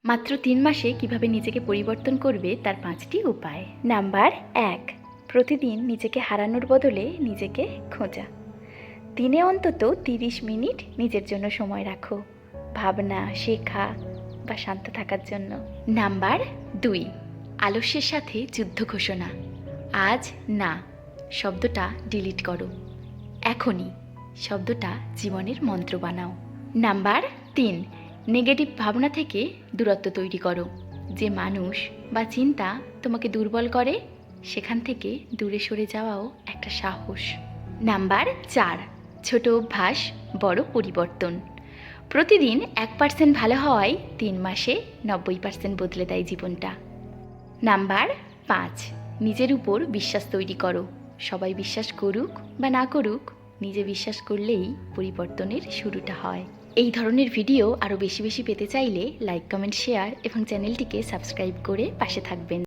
মাত্র ৩ মাসে কিভাবে নিজেকে পরিবর্তন করবে তার ৫টি উপায়। নাম্বার ১, প্রতিদিন নিজেকে হারানোর বদলে নিজেকে খোঁজা। দিনে অন্তত ৩০ মিনিট নিজের জন্য সময় রাখো, ভাবনা, শেখা বা শান্ত থাকার জন্য। নাম্বার ২, আলস্যের সাথে যুদ্ধ ঘোষণা। আজ না শব্দটা ডিলিট করো, এখনই শব্দটা জীবনের মন্ত্র বানাও। নাম্বার ৩, নেগেটিভ ভাবনা থেকে দূরত্ব তৈরি করো। যে মানুষ বা চিন্তা তোমাকে দুর্বল করে সেখান থেকে দূরে সরে যাওয়াও একটা সাহস। নাম্বার ৪, ছোট অভ্যাস বড় পরিবর্তন। প্রতিদিন ১% ভালো হওয়ায় ৩ মাসে ৯০% বদলে দেয় জীবনটা। নাম্বার ৫, নিজের উপর বিশ্বাস তৈরি করো। সবাই বিশ্বাস করুক বা না করুক, নিজে বিশ্বাস করলেই পরিবর্তনের শুরুটা হয়। এই ধরনের ভিডিও আরও বেশি বেশি পেতে চাইলে লাইক, কমেন্ট, শেয়ার এবং চ্যানেলটিকে সাবস্ক্রাইব করে পাশে থাকবেন।